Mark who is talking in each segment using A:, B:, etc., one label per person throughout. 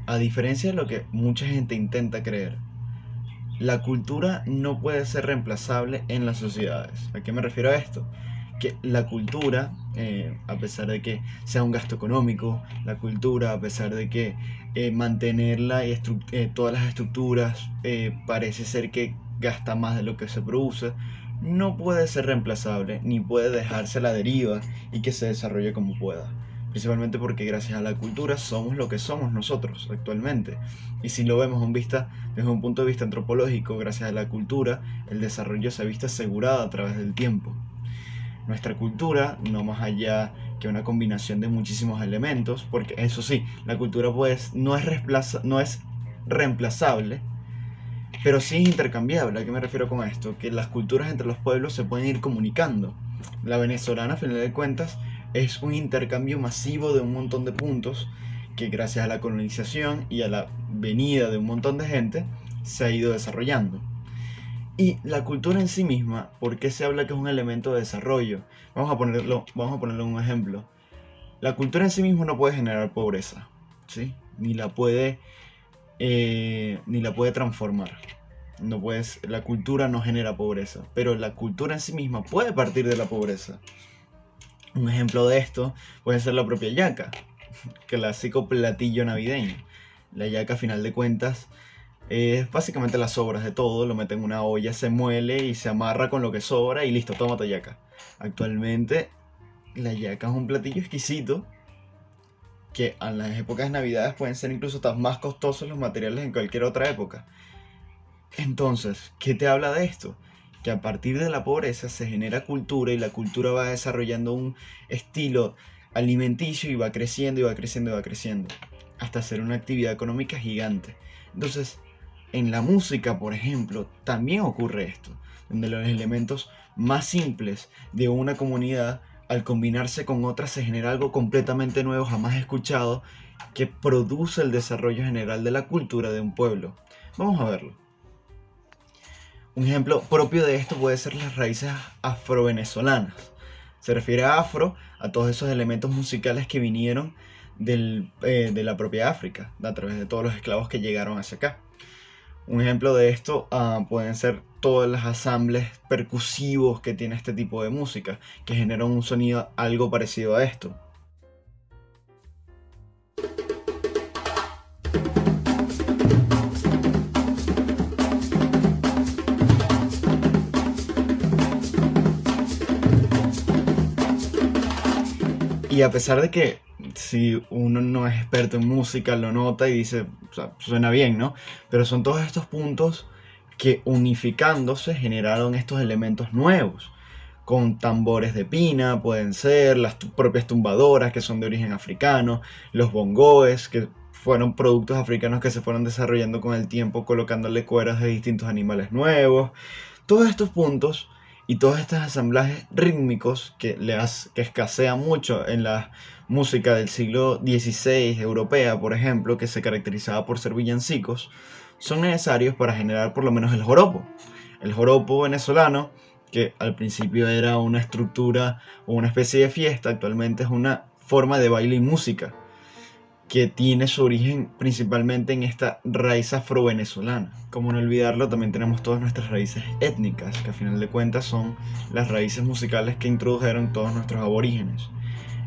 A: A diferencia de lo que mucha gente intenta creer, la cultura no puede ser reemplazable en las sociedades. ¿A qué me refiero a esto? Que la cultura, a pesar de que sea un gasto económico, la cultura, a pesar de que mantenerla y todas las estructuras parece ser que gasta más de lo que se produce, no puede ser reemplazable ni puede dejarse a la deriva y que se desarrolle como pueda. Principalmente porque gracias a la cultura somos lo que somos nosotros actualmente. Y si lo vemos desde un punto de vista antropológico, gracias a la cultura, el desarrollo se ha visto asegurado a través del tiempo. Nuestra cultura, no más allá que una combinación de muchísimos elementos, porque eso sí, la cultura pues no es reemplazable, pero sí es intercambiable. ¿A qué me refiero con esto? Que las culturas entre los pueblos se pueden ir comunicando. La venezolana, a final de cuentas, es un intercambio masivo de un montón de puntos que gracias a la colonización y a la venida de un montón de gente se ha ido desarrollando. Y la cultura en sí misma, ¿por qué se habla que es un elemento de desarrollo? Vamos a ponerlo en un ejemplo. La cultura en sí misma no puede generar pobreza, ¿sí? Ni la puede transformar. La cultura no genera pobreza, pero la cultura en sí misma puede partir de la pobreza. Un ejemplo de esto puede ser la propia yaca, clásico platillo navideño. La yaca, a final de cuentas, es básicamente las sobras de todo, lo meten en una olla, se muele y se amarra con lo que sobra y listo, toma tu yaca. Actualmente, la yaca es un platillo exquisito que en las épocas de navidades pueden ser incluso más costosos los materiales en cualquier otra época. Entonces, ¿qué te habla de esto? Que a partir de la pobreza se genera cultura y la cultura va desarrollando un estilo alimenticio y va creciendo y va creciendo y va creciendo hasta ser una actividad económica gigante. Entonces, en la música, por ejemplo, también ocurre esto, donde los elementos más simples de una comunidad al combinarse con otras se genera algo completamente nuevo, jamás escuchado, que produce el desarrollo general de la cultura de un pueblo. Vamos a verlo. Un ejemplo propio de esto puede ser las raíces afro-venezolanas. Se refiere a afro a todos esos elementos musicales que vinieron de la propia África, a través de todos los esclavos que llegaron hacia acá. Un ejemplo de esto pueden ser todos los asambles percusivos que tiene este tipo de música, que generan un sonido algo parecido a esto. Y a pesar de que si uno no es experto en música, lo nota y dice, o sea, suena bien, ¿no? Pero son todos estos puntos que unificándose generaron estos elementos nuevos. Con tambores de pina, pueden ser, las propias tumbadoras que son de origen africano, los bongoes que fueron productos africanos que se fueron desarrollando con el tiempo colocándole cuerdas de distintos animales nuevos. Todos estos puntos y todos estos ensamblajes rítmicos que escasean mucho en la música del siglo XVI europea, por ejemplo, que se caracterizaba por ser villancicos, son necesarios para generar por lo menos el joropo. El joropo venezolano, que al principio era una estructura o una especie de fiesta, actualmente es una forma de baile y música que tiene su origen principalmente en esta raíz afro-venezolana. Como no olvidarlo, también tenemos todas nuestras raíces étnicas, que a final de cuentas son las raíces musicales que introdujeron todos nuestros aborígenes.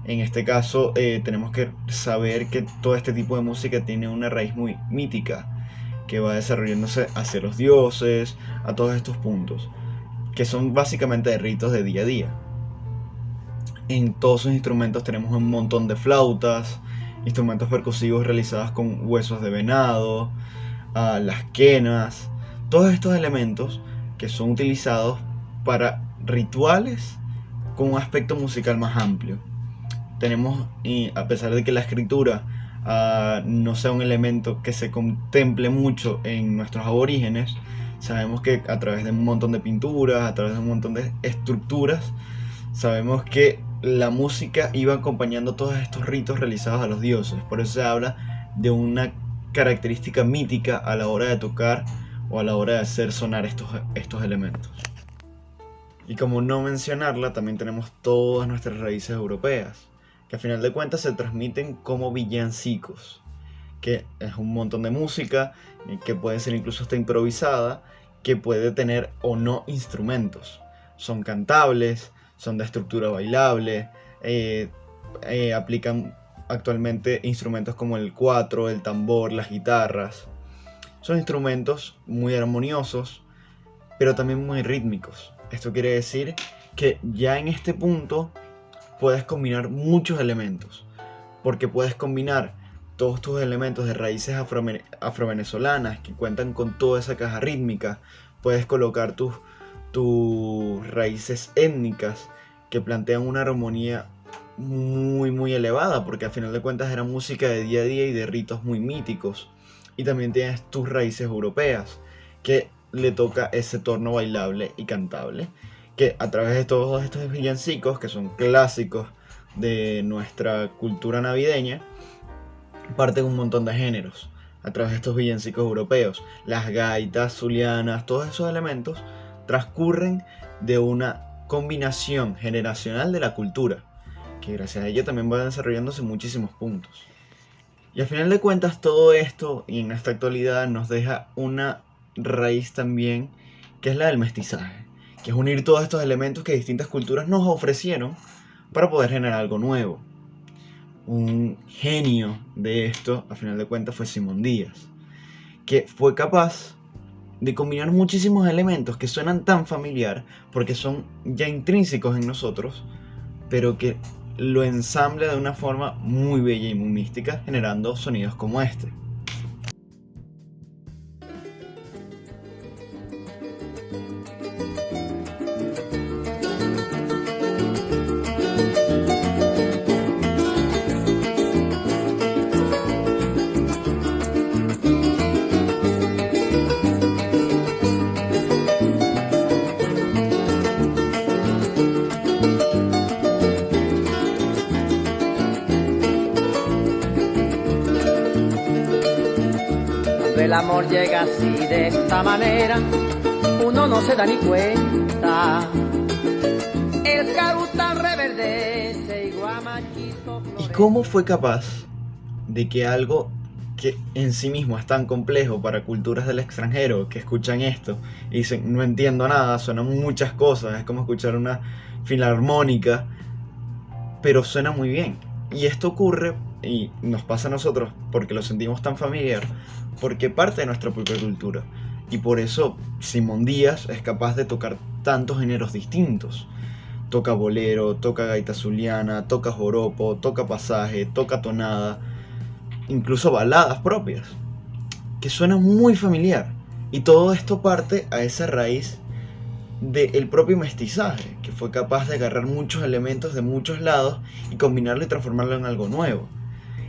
A: En este caso, tenemos que saber que todo este tipo de música tiene una raíz muy mítica, que va desarrollándose hacia los dioses, a todos estos puntos, que son básicamente de ritos de día a día. En todos sus instrumentos tenemos un montón de flautas, instrumentos percusivos realizados con huesos de venado, las quenas, todos estos elementos que son utilizados para rituales con un aspecto musical más amplio. Tenemos, y a pesar de que la escritura no sea un elemento que se contemple mucho en nuestros aborígenes, sabemos que a través de un montón de pinturas, a través de un montón de estructuras, sabemos que la música iba acompañando todos estos ritos realizados a los dioses. Por eso se habla de una característica mítica a la hora de tocar o a la hora de hacer sonar estos elementos. Y como no mencionarla, también tenemos todas nuestras raíces europeas, que a final de cuentas se transmiten como villancicos, que es un montón de música, que puede ser incluso hasta improvisada, que puede tener o no instrumentos. Son cantables, son de estructura bailable, aplican actualmente instrumentos como el cuatro, el tambor, las guitarras. Son instrumentos muy armoniosos, pero también muy rítmicos. Esto quiere decir que ya en este punto puedes combinar muchos elementos, porque puedes combinar todos tus elementos de raíces afrovenezolanas que cuentan con toda esa caja rítmica. Puedes colocar tus raíces étnicas que plantean una armonía muy elevada, porque al final de cuentas era música de día a día y de ritos muy míticos. Y también tienes tus raíces europeas, que le toca ese torno bailable y cantable, que a través de todos estos villancicos, que son clásicos de nuestra cultura navideña, parten un montón de géneros. A través de estos villancicos europeos, las gaitas, zulianas, todos esos elementos transcurren de una combinación generacional de la cultura, que gracias a ello también va desarrollándose muchísimos puntos. Y al final de cuentas todo esto, y en esta actualidad, nos deja una raíz también, que es la del mestizaje, que es unir todos estos elementos que distintas culturas nos ofrecieron para poder generar algo nuevo. Un genio de esto, a final de cuentas, fue Simón Díaz, que fue capaz de combinar muchísimos elementos que suenan tan familiar porque son ya intrínsecos en nosotros, pero que lo ensambla de una forma muy bella y muy mística, generando sonidos como este.
B: El amor llega así de esta manera, uno no se da ni cuenta. El carutal reverdece y guamachito florece.
A: ¿Y cómo fue capaz de que algo que en sí mismo es tan complejo para culturas del extranjero que escuchan esto y dicen no entiendo nada, suenan muchas cosas, es como escuchar una filarmónica, pero suena muy bien? Y esto ocurre y nos pasa a nosotros porque lo sentimos tan familiar, porque parte de nuestra propia cultura. Y por eso Simón Díaz es capaz de tocar tantos géneros distintos. Toca bolero, toca gaita zuliana, toca joropo, toca pasaje, toca tonada, incluso baladas propias, que suenan muy familiar. Y todo esto parte a esa raíz del propio mestizaje, que fue capaz de agarrar muchos elementos de muchos lados y combinarlo y transformarlo en algo nuevo,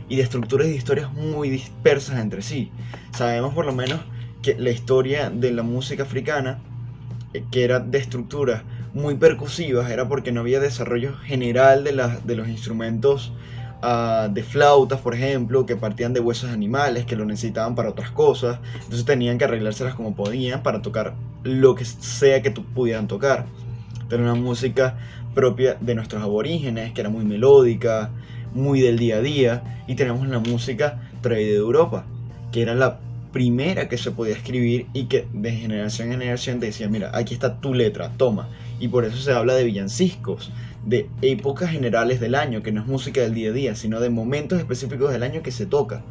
A: y de estructuras y de historias muy dispersas entre sí. Sabemos por lo menos que la historia de la música africana, que era de estructuras muy percusivas, era porque no había desarrollo general de los instrumentos de flautas, por ejemplo, que partían de huesos de animales, que lo necesitaban para otras cosas, entonces tenían que arreglárselas como podían para tocar lo que sea que pudieran tocar. Era una música propia de nuestros aborígenes, que era muy melódica, muy del día a día, y tenemos la música traída de Europa, que era la primera que se podía escribir y que de generación en generación te decía, mira, aquí está tu letra, toma. Y por eso se habla de villancicos, de épocas generales del año, que no es música del día a día, sino de momentos específicos del año que se toca.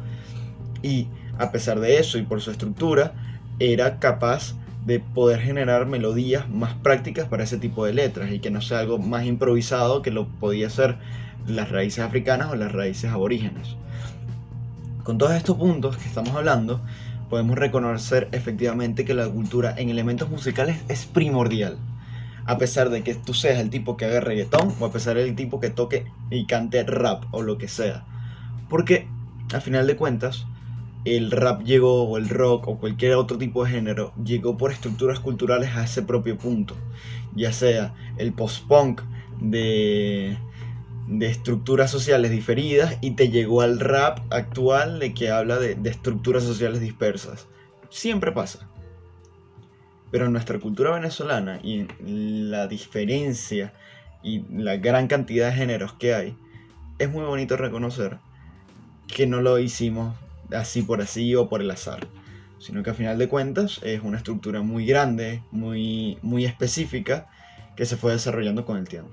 A: Y a pesar de eso y por su estructura, era capaz de poder generar melodías más prácticas para ese tipo de letras y que no sea algo más improvisado que lo podía ser las raíces africanas o las raíces aborígenes. Con todos estos puntos que estamos hablando, podemos reconocer efectivamente que la cultura en elementos musicales es primordial. A pesar de que tú seas el tipo que haga reggaetón o a pesar del tipo que toque y cante rap o lo que sea. Porque, al final de cuentas, el rap llegó, o el rock, o cualquier otro tipo de género, llegó por estructuras culturales a ese propio punto. Ya sea el post-punk de estructuras sociales diferidas y te llegó al rap actual de que habla de estructuras sociales dispersas. Siempre pasa. Pero en nuestra cultura venezolana y en la diferencia y la gran cantidad de géneros que hay, es muy bonito reconocer que no lo hicimos así por así o por el azar, sino que a final de cuentas es una estructura muy grande, muy, muy específica, que se fue desarrollando con el tiempo.